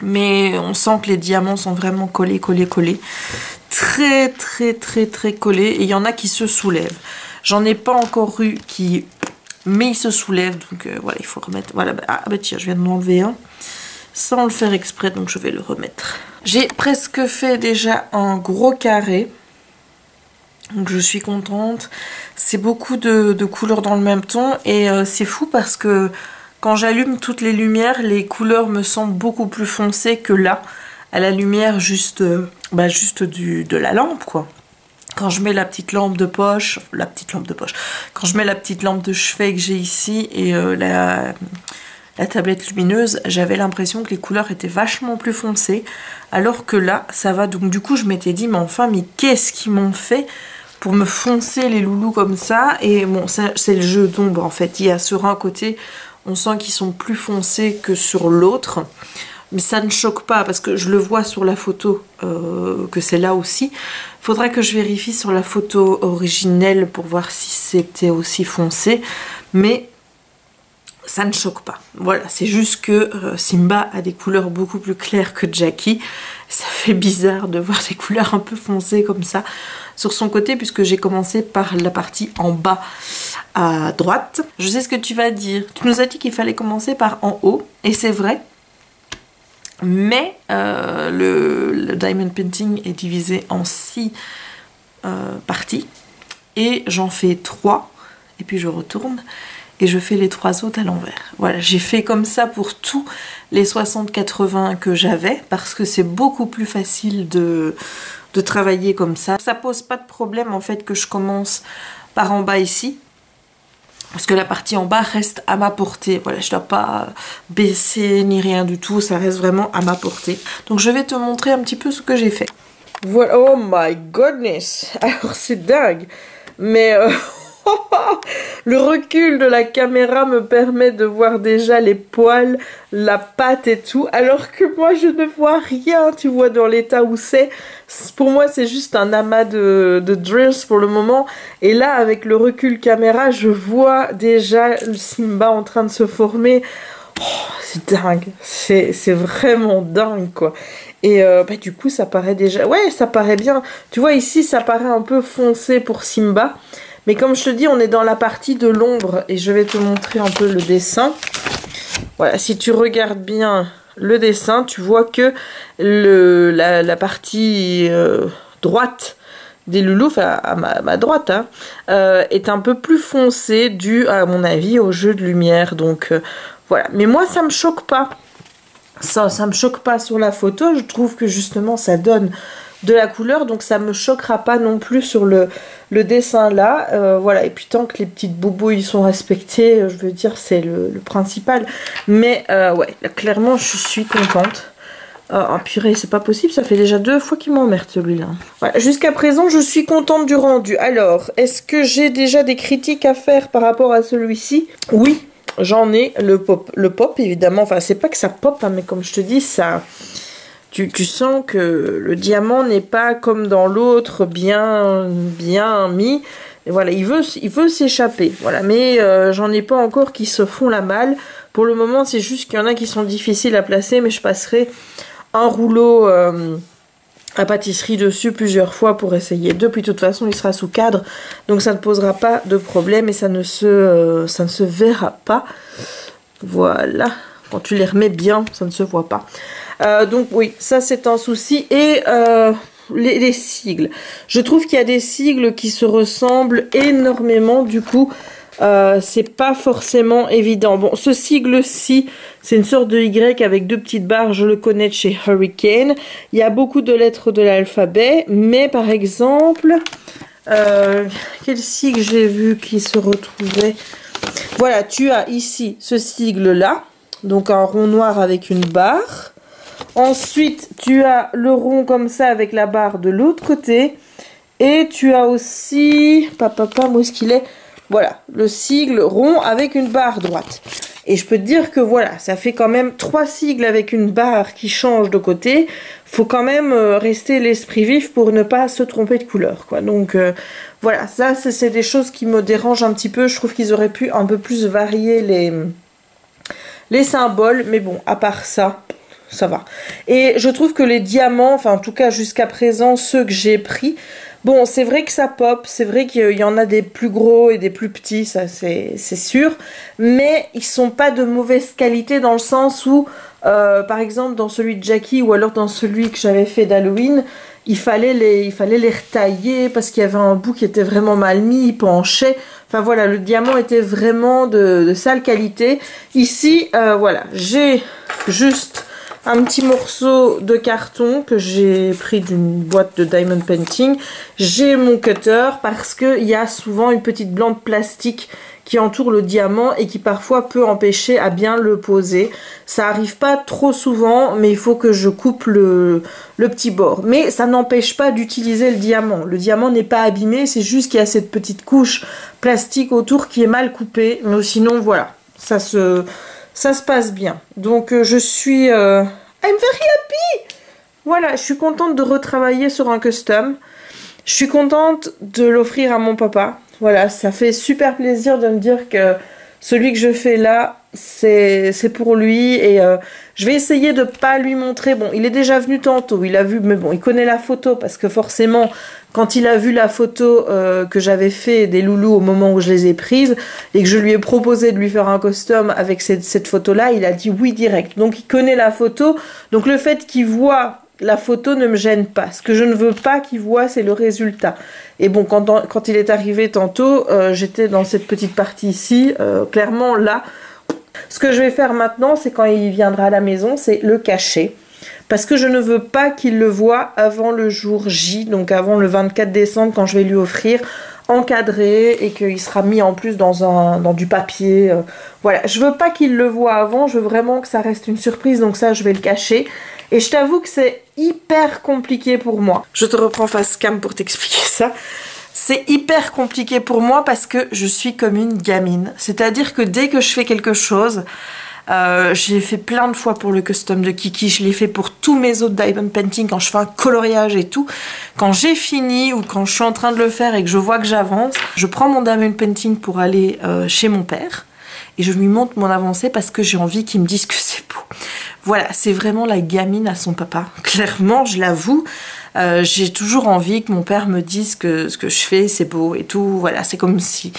mais on sent que les diamants sont vraiment collés. Très collés. Et il y en a qui se soulèvent. J'en ai pas encore eu qui... Mais ils se soulèvent, donc voilà, il faut remettre... Voilà, ah bah tiens, je viens de m'enlever un. Sans le faire exprès, donc je vais le remettre. J'ai presque fait déjà un gros carré. Donc je suis contente. C'est beaucoup de couleurs dans le même ton. Et c'est fou parce que quand j'allume toutes les lumières, les couleurs me semblent beaucoup plus foncées que là. À la lumière juste, de la lampe, quoi. Quand je mets la petite lampe de poche, quand je mets la petite lampe de chevet que j'ai ici et la tablette lumineuse, j'avais l'impression que les couleurs étaient vachement plus foncées, alors que là, ça va. Donc du coup, je m'étais dit, mais enfin, mais qu'est-ce qu'ils m'ont fait pour me foncer les loulous comme ça? Et bon, c'est le jeu d'ombre, en fait. Il y a sur un côté, on sent qu'ils sont plus foncés que sur l'autre. Mais ça ne choque pas parce que je le vois sur la photo que c'est là aussi. Faudra que je vérifie sur la photo originelle pour voir si c'était aussi foncé. Mais ça ne choque pas. Voilà, c'est juste que Simba a des couleurs beaucoup plus claires que Jackie. Ça fait bizarre de voir des couleurs un peu foncées comme ça sur son côté, puisque j'ai commencé par la partie en bas à droite. Je sais ce que tu vas dire. Tu nous as dit qu'il fallait commencer par en haut, et c'est vrai. Mais le diamond painting est divisé en 6 parties. Et j'en fais 3. Et puis je retourne. Et je fais les 3 autres à l'envers. Voilà, j'ai fait comme ça pour tous les 60-80 que j'avais. Parce que c'est beaucoup plus facile de travailler comme ça. Ça pose pas de problème en fait que je commence par en bas ici. Parce que la partie en bas reste à ma portée. Voilà, je ne dois pas baisser ni rien du tout. Ça reste vraiment à ma portée. Donc je vais te montrer un petit peu ce que j'ai fait. Voilà. Oh my goodness. Alors c'est dingue. Mais le recul de la caméra me permet de voir déjà les poils, la pâte et tout. Alors que moi je ne vois rien. Tu vois dans l'état où c'est. Pour moi c'est juste un amas de drills pour le moment. Et là avec le recul caméra je vois déjà le Simba en train de se former. Oh, c'est dingue. C'est vraiment dingue quoi. Et du coup ça paraît déjà... Ouais ça paraît bien. Tu vois ici ça paraît un peu foncé pour Simba. Mais comme je te dis, on est dans la partie de l'ombre et je vais te montrer un peu le dessin. Voilà, si tu regardes bien le dessin, tu vois que la partie droite des loulous, enfin à ma droite, hein, est un peu plus foncée dû à mon avis au jeu de lumière. Donc voilà, mais moi ça me choque pas. Ça me choque pas sur la photo. Je trouve que justement ça donne de la couleur, donc ça me choquera pas non plus sur le dessin là. Voilà, et puis tant que les petites boubouilles sont respectées, je veux dire c'est le principal. Mais ouais, là, clairement je suis contente. Oh purée, c'est pas possible, ça fait déjà 2 fois qu'il m'emmerde celui-là. Voilà, jusqu'à présent je suis contente du rendu. Alors, est-ce que j'ai déjà des critiques à faire par rapport à celui-ci? Oui, j'en ai. Le pop évidemment, enfin c'est pas que ça pop, hein, mais comme je te dis, ça... Tu sens que le diamant n'est pas comme dans l'autre bien mis. Et voilà, il veut s'échapper. Voilà, mais j'en ai pas encore qui se font la malle. Pour le moment, c'est juste qu'il y en a qui sont difficiles à placer, mais je passerai un rouleau à pâtisserie dessus plusieurs fois pour essayer de. Puis de toute façon, il sera sous cadre, donc ça ne posera pas de problème et ça ne se verra pas. Voilà. Quand tu les remets bien, ça ne se voit pas. Donc oui, ça c'est un souci. Et les sigles. Je trouve qu'il y a des sigles qui se ressemblent énormément. Du coup, c'est pas forcément évident. Bon, ce sigle-ci, c'est une sorte de Y avec deux petites barres, je le connais de chez Hurricane. Il y a beaucoup de lettres de l'alphabet, mais par exemple, quel sigle j'ai vu qui se retrouvait? Voilà, tu as ici ce sigle-là, donc un rond noir avec une barre. Ensuite, tu as le rond comme ça avec la barre de l'autre côté. Et tu as aussi, où est-ce qu'il est? Voilà, le sigle rond avec une barre droite. Et je peux te dire que voilà, ça fait quand même 3 sigles avec une barre qui change de côté. Faut quand même rester l'esprit vif pour ne pas se tromper de couleur, quoi. Donc voilà, ça c'est des choses qui me dérangent un petit peu. Je trouve qu'ils auraient pu un peu plus varier les symboles. Mais bon, à part ça, ça va. Et je trouve que les diamants, enfin en tout cas jusqu'à présent, ceux que j'ai pris... Bon, c'est vrai que ça pop, c'est vrai qu'il y en a des plus gros et des plus petits, ça c'est sûr, mais ils sont pas de mauvaise qualité dans le sens où, par exemple, dans celui de Jackie ou alors dans celui que j'avais fait d'Halloween, il fallait les retailler parce qu'il y avait un bout qui était vraiment mal mis, il penchait. Enfin voilà, le diamant était vraiment de sale qualité. Ici, voilà, j'ai juste... un petit morceau de carton que j'ai pris d'une boîte de diamond painting. J'ai mon cutter parce qu'il y a souvent une petite blanc de plastique qui entoure le diamant et qui parfois peut empêcher à bien le poser. Ça arrive pas trop souvent, mais il faut que je coupe le petit bord. Mais ça n'empêche pas d'utiliser le diamant. Le diamant n'est pas abîmé, c'est juste qu'il y a cette petite couche plastique autour qui est mal coupée. Mais sinon, voilà, ça se passe bien. Donc je suis... I'm very happy! Voilà, je suis contente de retravailler sur un custom. Je suis contente de l'offrir à mon papa. Voilà, ça fait super plaisir de me dire que celui que je fais là, c'est pour lui. Et je vais essayer de pas lui montrer. Bon, il est déjà venu tantôt, il a vu, mais bon, il connaît la photo parce que forcément... Quand il a vu la photo que j'avais fait des loulous au moment où je les ai prises et que je lui ai proposé de lui faire un costume avec cette photo-là, il a dit oui direct. Donc il connaît la photo. Donc le fait qu'il voit la photo ne me gêne pas. Ce que je ne veux pas qu'il voit, c'est le résultat. Et bon, quand il est arrivé tantôt, j'étais dans cette petite partie ici. Clairement là, ce que je vais faire maintenant, c'est quand il viendra à la maison, c'est le cacher. Parce que je ne veux pas qu'il le voie avant le jour J, donc avant le 24 décembre quand je vais lui offrir, encadré et qu'il sera mis en plus dans du papier. Voilà, je veux pas qu'il le voie avant, je veux vraiment que ça reste une surprise, donc ça je vais le cacher. Et je t'avoue que c'est hyper compliqué pour moi. Je te reprends face cam pour t'expliquer ça. C'est hyper compliqué pour moi parce que je suis comme une gamine. C'est-à-dire que dès que je fais quelque chose... je l'ai fait plein de fois pour le custom de Kiki, je l'ai fait pour tous mes autres diamond painting quand je fais un coloriage et tout. Quand j'ai fini ou quand je suis en train de le faire et que je vois que j'avance, je prends mon diamond painting pour aller chez mon père et je lui montre mon avancée parce que j'ai envie qu'il me dise que c'est beau. Voilà, c'est vraiment la gamine à son papa. Clairement, je l'avoue, j'ai toujours envie que mon père me dise que ce que je fais c'est beau et tout. Voilà, c'est comme si...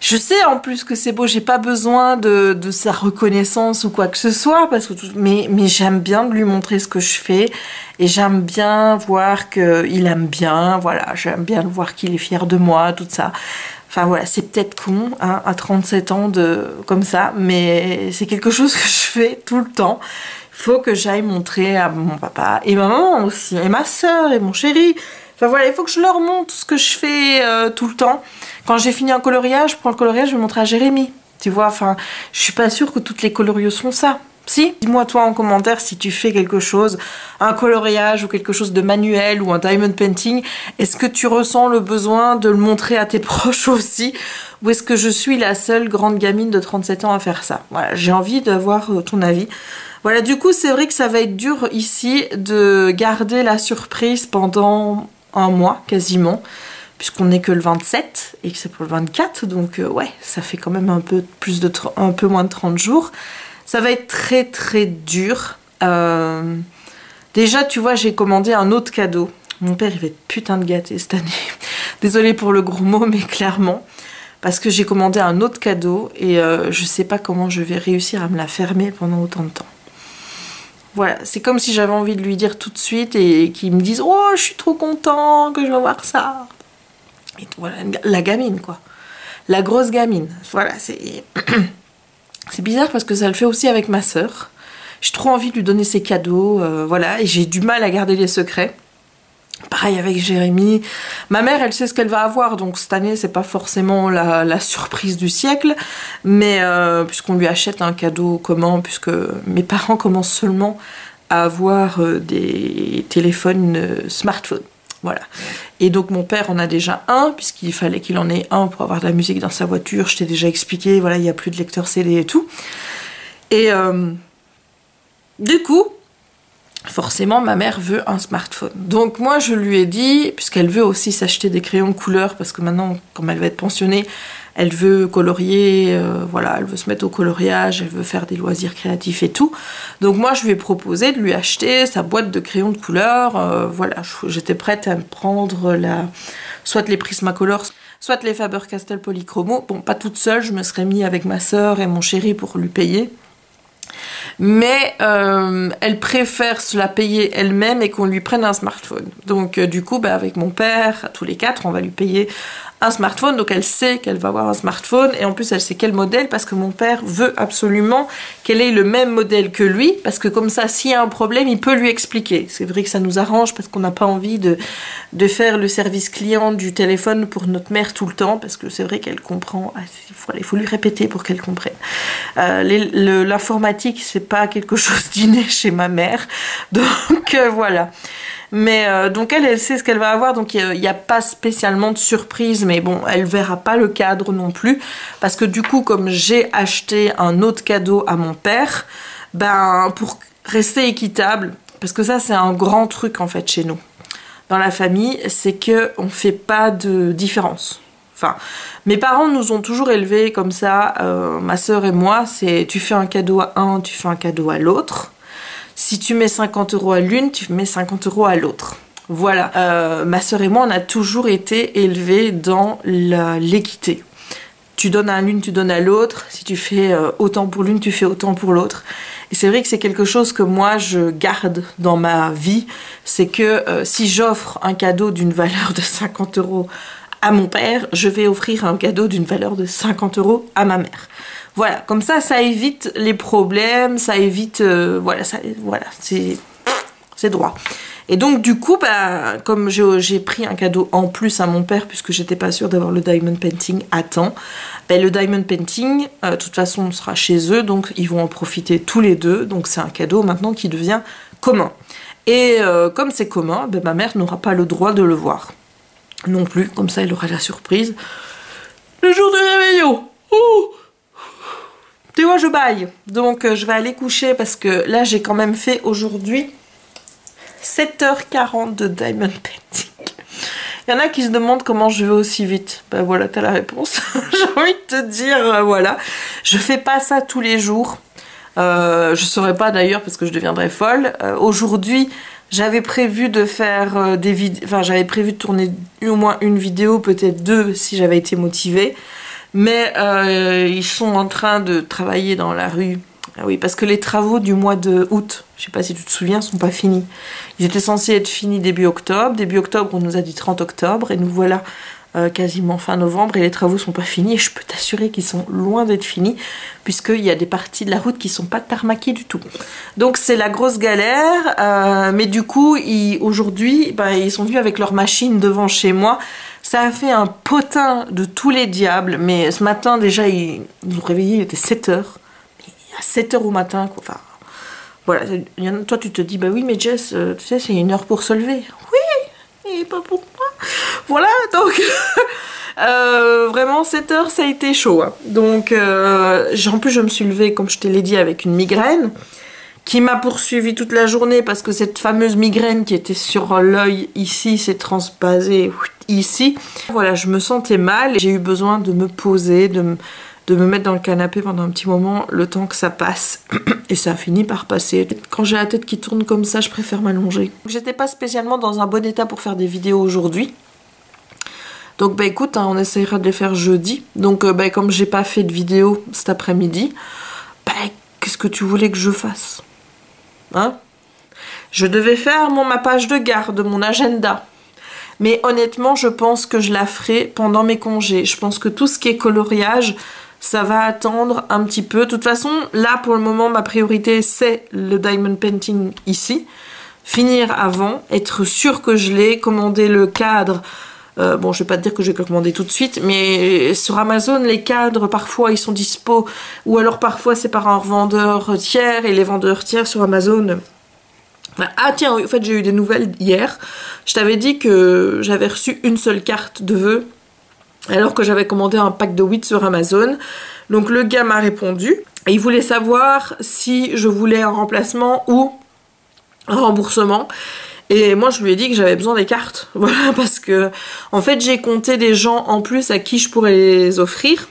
Je sais en plus que c'est beau, j'ai pas besoin de sa reconnaissance ou quoi que ce soit, parce que mais j'aime bien de lui montrer ce que je fais et j'aime bien voir qu'il aime bien, voilà, j'aime bien voir qu'il est fier de moi, tout ça. Enfin voilà, c'est peut-être con hein, à 37 ans comme ça, mais c'est quelque chose que je fais tout le temps. Il faut que j'aille montrer à mon papa et ma maman aussi, et ma soeur et mon chéri. Enfin voilà, il faut que je leur montre tout ce que je fais tout le temps. Quand j'ai fini un coloriage, je prends le coloriage, je le montre à Jérémy. Tu vois, enfin, je suis pas sûre que toutes les colorieuses font ça. Si, dis-moi toi en commentaire si tu fais quelque chose, un coloriage ou quelque chose de manuel ou un diamond painting, est-ce que tu ressens le besoin de le montrer à tes proches aussi? Ou est-ce que je suis la seule grande gamine de 37 ans à faire ça? Voilà, j'ai envie d'avoir ton avis. Voilà, du coup, c'est vrai que ça va être dur ici de garder la surprise pendant un mois quasiment, puisqu'on n'est que le 27 et que c'est pour le 24, donc ouais, ça fait quand même un peu moins de 30 jours. Ça va être très très dur. Déjà, tu vois, j'ai commandé un autre cadeau. Mon père, il va être putain de gâté cette année. Désolée pour le gros mot, mais clairement. Parce que j'ai commandé un autre cadeau et je sais pas comment je vais réussir à me la fermer pendant autant de temps. Voilà, c'est comme si j'avais envie de lui dire tout de suite et qu'il me dise « Oh, je suis trop content que je vais voir ça !» Et voilà, la gamine, quoi. la grosse gamine. Voilà, c'est bizarre parce que ça le fait aussi avec ma sœur. J'ai trop envie de lui donner ses cadeaux, voilà, et j'ai du mal à garder les secrets. Pareil avec Jérémy. Ma mère, elle sait ce qu'elle va avoir, donc cette année, c'est pas forcément la surprise du siècle, mais puisqu'on lui achète un cadeau commun, puisque mes parents commencent seulement à avoir des téléphones smartphones. Voilà. Et donc mon père en a déjà un, puisqu'il fallait qu'il en ait un pour avoir de la musique dans sa voiture. Je t'ai déjà expliqué, voilà, il n'y a plus de lecteur CD et tout. Et du coup, forcément, ma mère veut un smartphone. Donc moi, je lui ai dit, puisqu'elle veut aussi s'acheter des crayons de couleur, parce que maintenant, comme elle va être pensionnée, elle veut colorier, voilà, elle veut se mettre au coloriage, elle veut faire des loisirs créatifs et tout. Donc moi, je lui ai proposé de lui acheter sa boîte de crayons de couleur. Voilà, j'étais prête à me prendre soit les Prismacolor, soit les Faber-Castell Polychromo. Bon, pas toute seule, je me serais mis avec ma sœur et mon chéri pour lui payer. Mais elle préfère se la payer elle-même et qu'on lui prenne un smartphone. Donc du coup, bah, avec mon père, tous les quatre, on va lui payer un smartphone. Donc elle sait qu'elle va avoir un smartphone et en plus elle sait quel modèle parce que mon père veut absolument qu'elle ait le même modèle que lui parce que comme ça, s'il y a un problème, il peut lui expliquer. C'est vrai que ça nous arrange parce qu'on n'a pas envie de faire le service client du téléphone pour notre mère tout le temps parce que c'est vrai qu'elle comprend. Il faut lui répéter pour qu'elle comprenne. L'informatique, c'est pas quelque chose d'inné chez ma mère. Donc voilà. Mais donc elle sait ce qu'elle va avoir, donc il n'y a pas spécialement de surprise, mais bon, elle verra pas le cadre non plus, parce que du coup, comme j'ai acheté un autre cadeau à mon père, ben pour rester équitable, parce que ça c'est un grand truc en fait chez nous, dans la famille, c'est que on fait pas de différence. Enfin, mes parents nous ont toujours élevés comme ça, ma sœur et moi, c'est tu fais un cadeau à un, tu fais un cadeau à l'autre. Si tu mets 50 € à l'une, tu mets 50 € à l'autre. Voilà. Ma sœur et moi, on a toujours été élevés dans l'équité. Tu donnes à l'une, tu donnes à l'autre. Si tu fais autant pour l'une, tu fais autant pour l'autre. Et c'est vrai que c'est quelque chose que moi, je garde dans ma vie. C'est que si j'offre un cadeau d'une valeur de 50 € à mon père, je vais offrir un cadeau d'une valeur de 50 € à ma mère. Voilà, comme ça évite les problèmes, ça évite... voilà, c'est droit. Et donc, du coup, bah, comme j'ai pris un cadeau en plus à mon père, puisque j'étais pas sûre d'avoir le diamond painting à temps, bah, le diamond painting, de toute façon, on sera chez eux, donc ils vont en profiter tous les deux. Donc, c'est un cadeau maintenant qui devient commun. Et comme c'est commun, bah, ma mère n'aura pas le droit de le voir non plus. Comme ça, elle aura la surprise. Le jour de réveillon. Oh, tu vois, je baille. Donc, je vais aller coucher parce que là, j'ai quand même fait aujourd'hui 7h40 de diamond painting. Il y en a qui se demandent comment je vais aussi vite. Ben voilà, t'as la réponse. J'ai envie de te dire, voilà. Je fais pas ça tous les jours. Je saurais pas d'ailleurs parce que je deviendrais folle. Aujourd'hui, j'avais prévu de faire des vidéos. Enfin, j'avais prévu de tourner au moins une vidéo, peut-être deux si j'avais été motivée. Mais ils sont en train de travailler dans la rue. Ah oui, parce que les travaux du mois de août, je sais pas si tu te souviens, sont pas finis. Ils étaient censés être finis début octobre. Début octobre, on nous a dit 30 octobre. Et nous voilà quasiment fin novembre. Et les travaux sont pas finis. Et je peux t'assurer qu'ils sont loin d'être finis. Puisqu'il y a des parties de la route qui sont pas tarmaquées du tout. Donc c'est la grosse galère. Mais du coup, aujourd'hui, ils sont venus avec leur machine devant chez moi. Ça a fait un potin de tous les diables. Mais ce matin, déjà, ils nous ont réveillés, il était 7h. À 7h au matin, quoi. Enfin, voilà. Toi, tu te dis, bah oui, mais Jess, tu sais, c'est 1 heure pour se lever. Oui, et pas pour moi. Voilà, donc... vraiment, 7h, ça a été chaud. Hein. Donc, en plus, je me suis levée, comme je te l'ai dit, avec une migraine qui m'a poursuivie toute la journée parce que cette fameuse migraine qui était sur l'œil ici s'est transposée ici. Voilà, je me sentais mal. J'ai eu besoin de me poser, de me mettre dans le canapé pendant un petit moment, le temps que ça passe. Et ça a fini par passer. Quand j'ai la tête qui tourne comme ça, je préfère m'allonger. J'étais pas spécialement dans un bon état pour faire des vidéos aujourd'hui. Donc bah écoute, hein, on essaiera de les faire jeudi. Donc comme j'ai pas fait de vidéo cet après-midi, qu'est-ce que tu voulais que je fasse? Hein? Je devais faire ma page de garde, mon agenda. Mais honnêtement, je pense que je la ferai pendant mes congés. Je pense que tout ce qui est coloriage, ça va attendre un petit peu. De toute façon, là, pour le moment, ma priorité, c'est le diamond painting ici. Finir avant, être sûr que je l'ai, commander le cadre. Bon, je vais pas te dire que je vais le commander tout de suite, mais sur Amazon, les cadres, parfois, ils sont dispo. Ou alors, parfois, c'est par un revendeur tiers. Et les vendeurs tiers sur Amazon... Ah tiens, en fait, j'ai eu des nouvelles hier. Je t'avais dit que j'avais reçu une seule carte de vœux, alors que j'avais commandé un pack de 8 sur Amazon. Donc, le gars m'a répondu. Et il voulait savoir si je voulais un remplacement ou un remboursement. Et moi, je lui ai dit que j'avais besoin des cartes. Voilà, parce que, en fait, j'ai compté des gens en plus à qui je pourrais les offrir.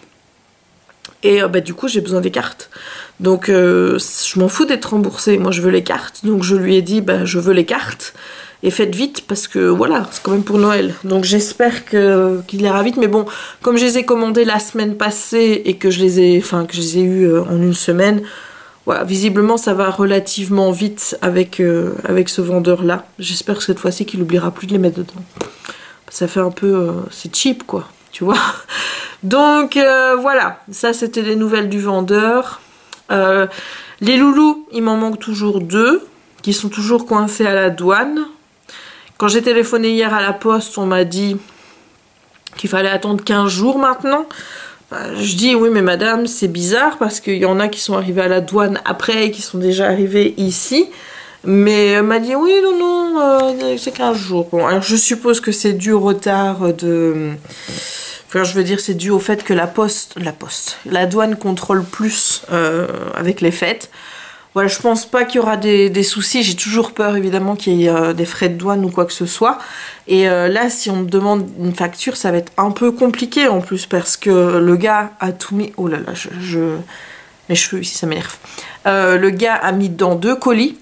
Et bah, du coup, j'ai besoin des cartes. Donc, je m'en fous d'être remboursée. Moi, je veux les cartes. Donc, je lui ai dit, bah, je veux les cartes. Et faites vite, parce que, voilà, c'est quand même pour Noël. Donc, j'espère qu'il ira vite. Mais bon, comme je les ai commandés la semaine passée et que je les ai eus en une semaine... Voilà, visiblement ça va relativement vite avec ce vendeur-là. J'espère que cette fois-ci qu'il n'oubliera plus de les mettre dedans. Ça fait un peu... c'est cheap quoi, tu vois. Donc voilà, ça c'était les nouvelles du vendeur. Les loulous, il m'en manque toujours 2, qui sont toujours coincés à la douane. Quand j'ai téléphoné hier à la poste, on m'a dit qu'il fallait attendre 15 jours maintenant. Je dis oui mais madame c'est bizarre parce qu'il y en a qui sont arrivés à la douane après et qui sont déjà arrivés ici, mais elle m'a dit oui non c'est 15 jours. Bon alors je suppose que c'est dû au retard de... Enfin je veux dire c'est dû au fait que la douane contrôle plus avec les fêtes. Voilà, je pense pas qu'il y aura des soucis. J'ai toujours peur, évidemment, qu'il y ait des frais de douane ou quoi que ce soit. Et là, si on me demande une facture, ça va être un peu compliqué en plus parce que le gars a tout mis... Oh là là, les cheveux ici, ça m'énerve. Le gars a mis dans 2 colis.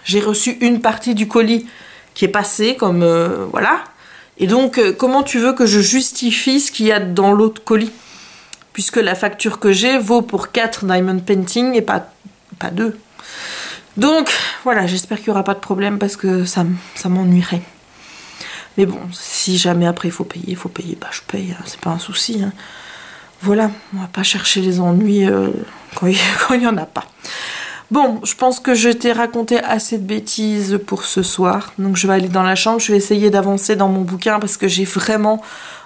J'ai reçu une partie du colis qui est passée, comme... voilà. Et donc, comment tu veux que je justifie ce qu'il y a dans l'autre colis? Puisque la facture que j'ai vaut pour 4 diamond painting et pas 2. Donc voilà, j'espère qu'il n'y aura pas de problème parce que ça m'ennuierait. Mais bon, si jamais après il faut payer, bah je paye, hein, c'est pas un souci. Hein. Voilà, on va pas chercher les ennuis quand il y en a pas. Bon, je pense que je t'ai raconté assez de bêtises pour ce soir. Donc je vais aller dans la chambre, je vais essayer d'avancer dans mon bouquin parce que j'ai vraiment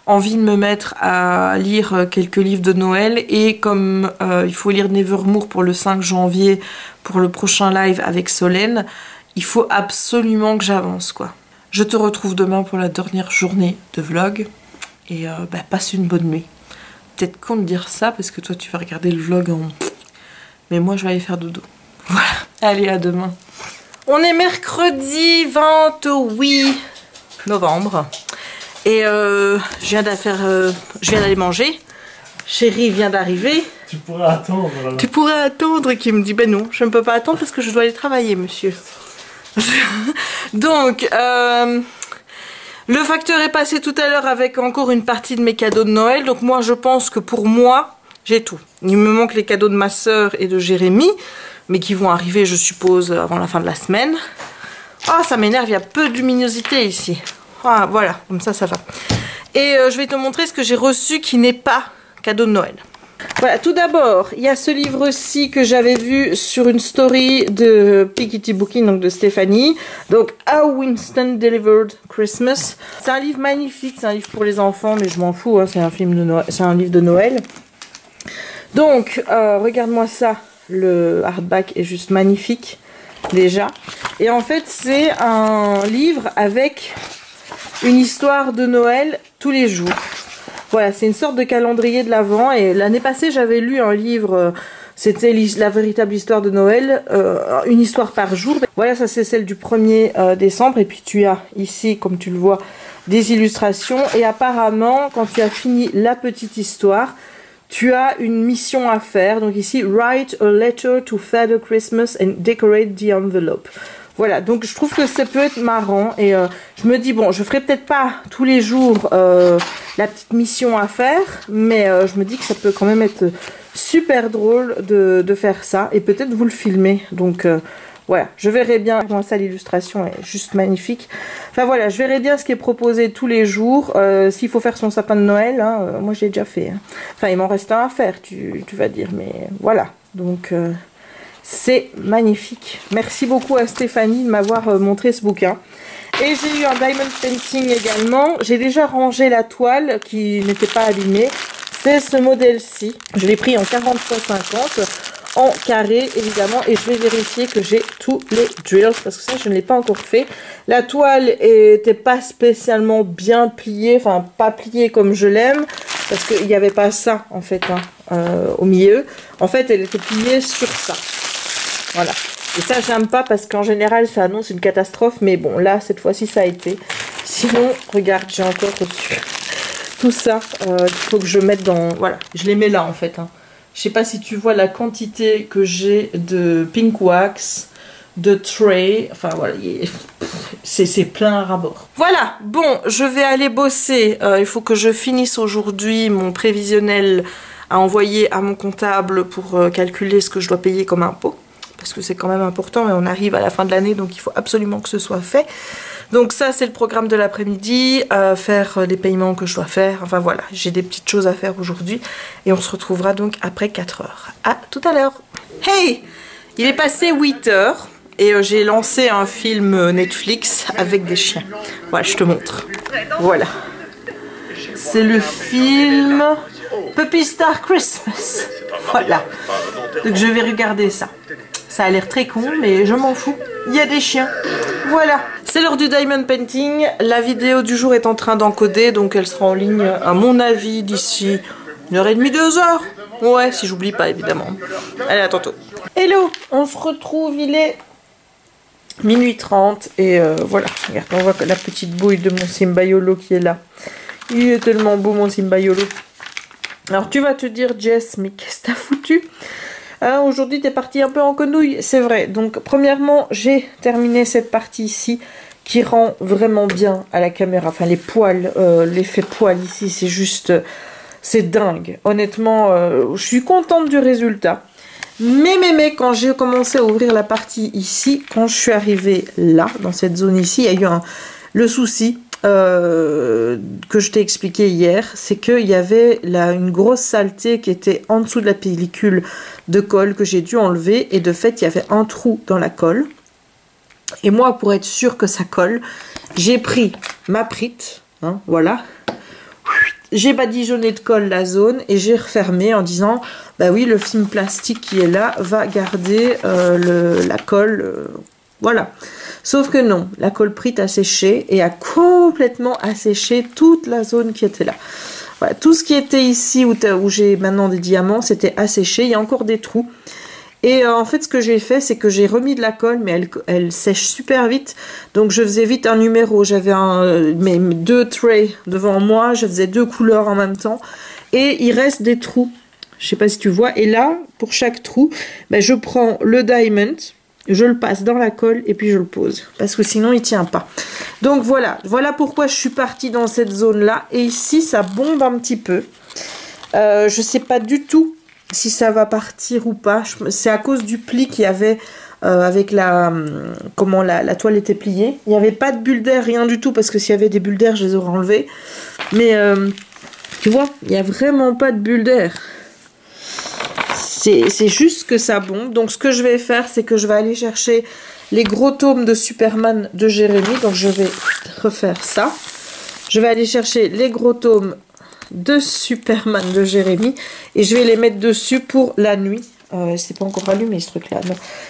envie de me mettre à lire quelques livres de Noël. Et comme il faut lire Nevermore pour le 5 janvier, pour le prochain live avec Solène, il faut absolument que j'avance, quoi. Je te retrouve demain pour la dernière journée de vlog. Et bah, passe une bonne nuit. Peut-être con de dire ça parce que toi tu vas regarder le vlog en... Mais moi je vais aller faire dodo. Voilà, allez à demain. On est mercredi 28 novembre. Et je viens d'aller manger. Chérie vient d'arriver. Tu pourrais attendre. Là. Tu pourrais attendre. Et qui me dit, ben non, je ne peux pas attendre parce que je dois aller travailler, monsieur. Donc, le facteur est passé tout à l'heure avec encore une partie de mes cadeaux de Noël. Donc moi, je pense que pour moi, j'ai tout. Il me manque les cadeaux de ma soeur et de Jérémy. Mais qui vont arriver, je suppose, avant la fin de la semaine. Ah, ça m'énerve, il y a peu de luminosité ici. Ah, voilà, comme ça, ça va. Et je vais te montrer ce que j'ai reçu qui n'est pas cadeau de Noël. Voilà, tout d'abord, il y a ce livre-ci que j'avais vu sur une story de Piketty Booking, donc de Stéphanie. Donc, How Winston Delivered Christmas. C'est un livre magnifique, c'est un livre pour les enfants, mais je m'en fous, hein, c'est un film de Noël, c'est un livre de Noël. Donc, regarde-moi ça. Le hardback est juste magnifique, déjà. Et en fait, c'est un livre avec une histoire de Noël tous les jours. Voilà, c'est une sorte de calendrier de l'Avent. Et l'année passée, j'avais lu un livre, c'était la véritable histoire de Noël, une histoire par jour. Voilà, ça c'est celle du 1er décembre. Et puis tu as ici, comme tu le vois, des illustrations. Et apparemment, quand tu as fini la petite histoire, tu as une mission à faire. Donc ici, write a letter to Father Christmas and decorate the envelope. Voilà, donc je trouve que ça peut être marrant. Et je me dis, bon, je ferai peut-être pas tous les jours la petite mission à faire. Mais je me dis que ça peut quand même être super drôle de faire ça. Et peut-être vous le filmer. Donc Voilà, je verrai bien. Moi, ça, l'illustration est juste magnifique. Enfin voilà, je verrai bien ce qui est proposé tous les jours. S'il faut faire son sapin de Noël, hein, moi j'ai déjà fait. Hein. Enfin, il m'en reste un à faire, tu vas dire, mais voilà. Donc, c'est magnifique. Merci beaucoup à Stéphanie de m'avoir montré ce bouquin. Et j'ai eu un diamond painting également. J'ai déjà rangé la toile qui n'était pas abîmée. C'est ce modèle-ci. Je l'ai pris en 40 x 50. En carré évidemment, et je vais vérifier que j'ai tous les drills parce que ça je ne l'ai pas encore fait. La toile était pas spécialement bien pliée, enfin pas pliée comme je l'aime parce qu'il n'y avait pas ça en fait au milieu. En fait elle était pliée sur ça, voilà. Et ça j'aime pas parce qu'en général ça annonce une catastrophe, mais bon là cette fois-ci ça a été. Sinon regarde, j'ai encore reçu tout ça, il faut que je mette dans, voilà, je les mets là en fait. Je sais pas si tu vois la quantité que j'ai de pink wax, de tray, enfin voilà, c'est plein à ras-bord. Voilà, bon, je vais aller bosser. Il faut que je finisse aujourd'hui mon prévisionnel à envoyer à mon comptable pour calculer ce que je dois payer comme impôt. Parce que c'est quand même important et on arrive à la fin de l'année, donc il faut absolument que ce soit fait. Donc ça, c'est le programme de l'après-midi, faire les paiements que je dois faire. Enfin voilà, j'ai des petites choses à faire aujourd'hui. Et on se retrouvera donc après 4 heures. À tout à l'heure. Hey! Il est passé 8 heures et j'ai lancé un film Netflix avec des chiens. Voilà, je te montre. Voilà. C'est le film Puppy Star Christmas. Voilà. Donc je vais regarder ça. Ça a l'air très con, mais je m'en fous. Il y a des chiens. Voilà. C'est l'heure du diamond painting. La vidéo du jour est en train d'encoder, donc elle sera en ligne, à mon avis, d'ici 1h30, 2 heures. Ouais, si j'oublie pas, évidemment. Allez, à tantôt. Hello, on se retrouve, il est minuit 30. Et voilà, regarde, on voit la petite bouille de mon Simbayolo qui est là. Il est tellement beau, mon Simbayolo. Alors, tu vas te dire, Jess, mais qu'est-ce que t'as foutu ? Aujourd'hui, t'es parti un peu en quenouille, c'est vrai. Donc, premièrement, j'ai terminé cette partie ici qui rend vraiment bien à la caméra. Enfin, les poils, l'effet poil ici, c'est juste... c'est dingue. Honnêtement, je suis contente du résultat. Mais, quand j'ai commencé à ouvrir la partie ici, quand je suis arrivée là, dans cette zone ici, il y a eu le souci... que je t'ai expliqué hier, c'est qu'il y avait une grosse saleté qui était en dessous de la pellicule de colle que j'ai dû enlever, et de fait il y avait un trou dans la colle, et moi pour être sûr que ça colle, j'ai pris ma prite, hein, voilà, j'ai badigeonné de colle la zone et j'ai refermé en disant bah oui, le film plastique qui est là va garder la colle, voilà. Sauf que non, la colle prite a séché et a complètement asséché toute la zone qui était là. Voilà, tout ce qui était ici où j'ai maintenant des diamants, c'était asséché. Il y a encore des trous. Et en fait, ce que j'ai fait, c'est que j'ai remis de la colle, mais elle sèche super vite. Donc, je faisais vite un numéro. J'avais mes 2 trays devant moi. Je faisais 2 couleurs en même temps. Et il reste des trous. Je sais pas si tu vois. Et là, pour chaque trou, ben, je prends le diamond. Je le passe dans la colle et puis je le pose. Parce que sinon, il tient pas. Donc, voilà. Voilà pourquoi je suis partie dans cette zone-là. Et ici, ça bombe un petit peu. Je sais pas du tout si ça va partir ou pas. C'est à cause du pli qu'il y avait avec comment la toile était pliée. Il n'y avait pas de bulles d'air, rien du tout. Parce que s'il y avait des bulles d'air, je les aurais enlevées. Mais, tu vois, il n'y a vraiment pas de bulles d'air. C'est juste que ça bombe. Donc, ce que je vais faire, c'est que je vais aller chercher les gros tomes de Superman de Jérémy. Donc, je vais refaire ça. Je vais aller chercher les gros tomes de Superman de Jérémy. Et je vais les mettre dessus pour la nuit. C'est pas encore allumé, ce truc-là.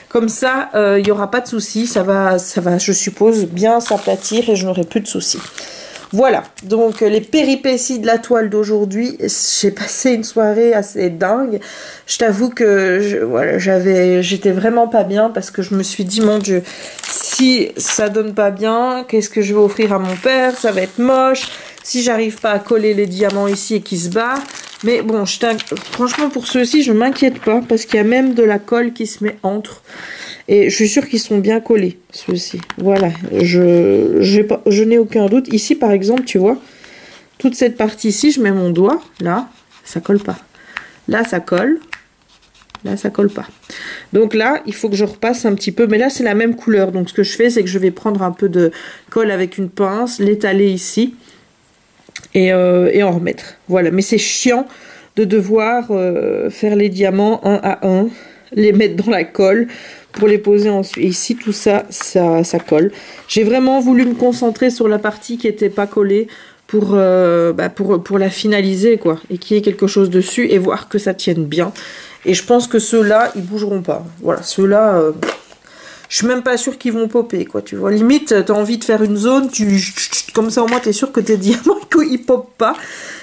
Comme ça, il n'y aura pas de soucis. Ça va, je suppose, bien s'aplatir et je n'aurai plus de soucis. Voilà, donc les péripéties de la toile d'aujourd'hui, j'ai passé une soirée assez dingue. Je t'avoue que voilà, j'étais vraiment pas bien parce que je me suis dit, mon Dieu, si ça donne pas bien, qu'est-ce que je vais offrir à mon père? Ça va être moche. Si j'arrive pas à coller les diamants ici et qu'ils se barrent. Mais bon, franchement pour ceux-ci, je m'inquiète pas parce qu'il y a même de la colle qui se met entre. Et je suis sûre qu'ils sont bien collés, ceux-ci. Voilà, je n'ai aucun doute. Ici, par exemple, tu vois, toute cette partie-ci, je mets mon doigt, là, ça colle pas. Là, ça colle. là ça colle pas. Donc là, il faut que je repasse un petit peu, mais là c'est la même couleur. Donc ce que je fais, c'est que je vais prendre un peu de colle avec une pince, l'étaler ici et en remettre. Voilà, mais c'est chiant de devoir faire les diamants un à un, les mettre dans la colle pour les poser ensuite. Et ici, tout ça, ça colle. J'ai vraiment voulu me concentrer sur la partie qui n'était pas collée pour la finaliser, quoi. Et qu'il y ait quelque chose dessus et voir que ça tienne bien. Et je pense que ceux-là, ils bougeront pas. Voilà, ceux-là, je suis même pas sûre qu'ils vont popper, quoi. Tu vois, limite, t'as envie de faire une zone, comme ça au moins t'es sûr que tes diamants, ils popent pas.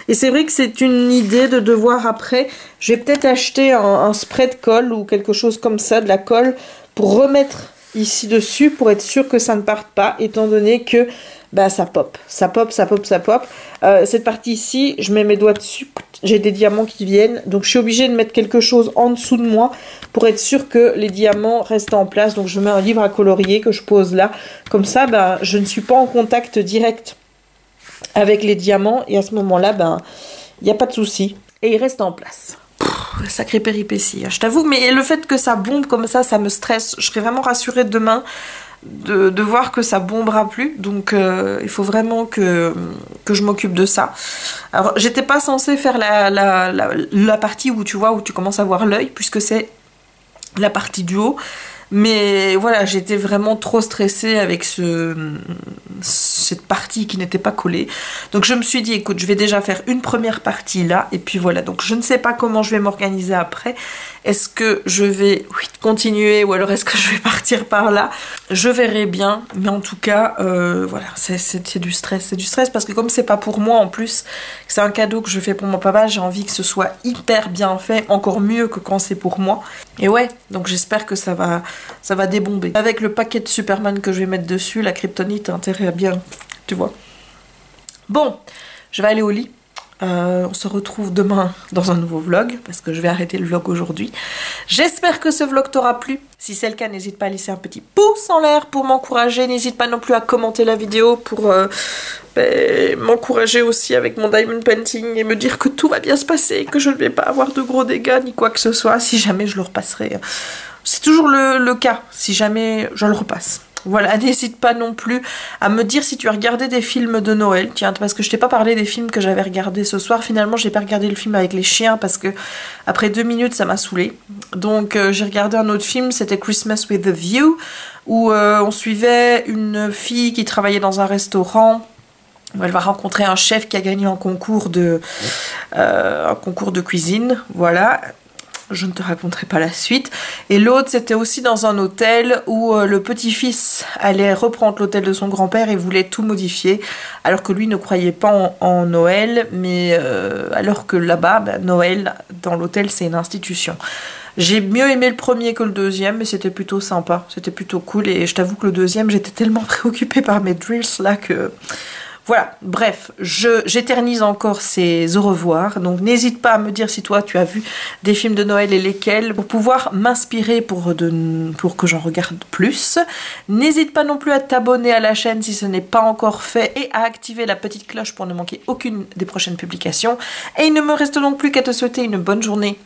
Et c'est vrai que c'est une idée de devoir après, je vais peut-être acheter un spray de colle ou quelque chose comme ça, de la colle, pour remettre ici dessus, pour être sûr que ça ne parte pas, étant donné que ça pop. Ça pop, ça pop, ça pop. Cette partie ici, je mets mes doigts dessus, j'ai des diamants qui viennent, donc je suis obligée de mettre quelque chose en dessous de moi pour être sûr que les diamants restent en place. Donc je mets un livre à colorier que je pose là, comme ça je ne suis pas en contact direct avec les diamants et à ce moment-là, il n'y a pas de souci et ils restent en place. Sacrée péripétie, hein, je t'avoue, mais le fait que ça bombe comme ça me stresse. Je serais vraiment rassurée demain de voir que ça bombera plus, donc il faut vraiment que je m'occupe de ça. Alors j'étais pas censée faire la partie où tu vois, où tu commences à voir l'œil, puisque c'est la partie du haut. Mais voilà, j'étais vraiment trop stressée avec cette partie qui n'était pas collée. Donc je me suis dit, écoute, je vais déjà faire une première partie là. Et puis voilà, donc je ne sais pas comment je vais m'organiser après. Est-ce que je vais continuer ou alors est-ce que je vais partir par là? Je verrai bien. Mais en tout cas, voilà, c'est du stress. C'est du stress parce que comme c'est pas pour moi en plus, c'est un cadeau que je fais pour mon papa, j'ai envie que ce soit hyper bien fait. Encore mieux que quand c'est pour moi. Et ouais, donc j'espère que ça va débomber. Avec le paquet de Superman que je vais mettre dessus, la kryptonite a intérêt à bien, tu vois. Bon, je vais aller au lit. On se retrouve demain dans un nouveau vlog, parce que je vais arrêter le vlog aujourd'hui. J'espère que ce vlog t'aura plu. Si c'est le cas, n'hésite pas à laisser un petit pouce en l'air pour m'encourager. N'hésite pas non plus à commenter la vidéo pour m'encourager aussi avec mon diamond painting et me dire que tout va bien se passer, que je ne vais pas avoir de gros dégâts ni quoi que ce soit. Si jamais je le repasserai, c'est toujours le cas, si jamais je le repasse. Voilà, n'hésite pas non plus à me dire si tu as regardé des films de Noël. Tiens, parce que je t'ai pas parlé des films que j'avais regardés ce soir. Finalement, j'ai pas regardé le film avec les chiens parce que après 2 minutes, ça m'a saoulée. Donc, j'ai regardé un autre film, c'était Christmas with a View, où on suivait une fille qui travaillait dans un restaurant. Elle va rencontrer un chef qui a gagné un concours de cuisine. Voilà. Je ne te raconterai pas la suite. Et l'autre, c'était aussi dans un hôtel où le petit-fils allait reprendre l'hôtel de son grand-père et voulait tout modifier, alors que lui ne croyait pas en Noël, mais alors que là-bas, Noël, dans l'hôtel, c'est une institution. J'ai mieux aimé le premier que le deuxième, mais c'était plutôt sympa, c'était plutôt cool, et je t'avoue que le deuxième, j'étais tellement préoccupée par mes drills là que... Voilà, bref, j'éternise encore ces au revoir, donc n'hésite pas à me dire si toi tu as vu des films de Noël et lesquels, pour pouvoir m'inspirer pour que j'en regarde plus. N'hésite pas non plus à t'abonner à la chaîne si ce n'est pas encore fait et à activer la petite cloche pour ne manquer aucune des prochaines publications. Et il ne me reste donc plus qu'à te souhaiter une bonne journée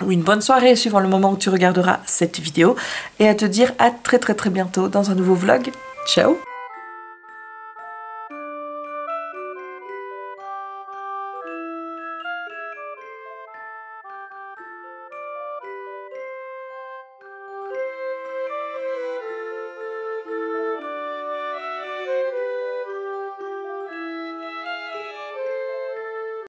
ou une bonne soirée suivant le moment où tu regarderas cette vidéo et à te dire à très bientôt dans un nouveau vlog. Ciao!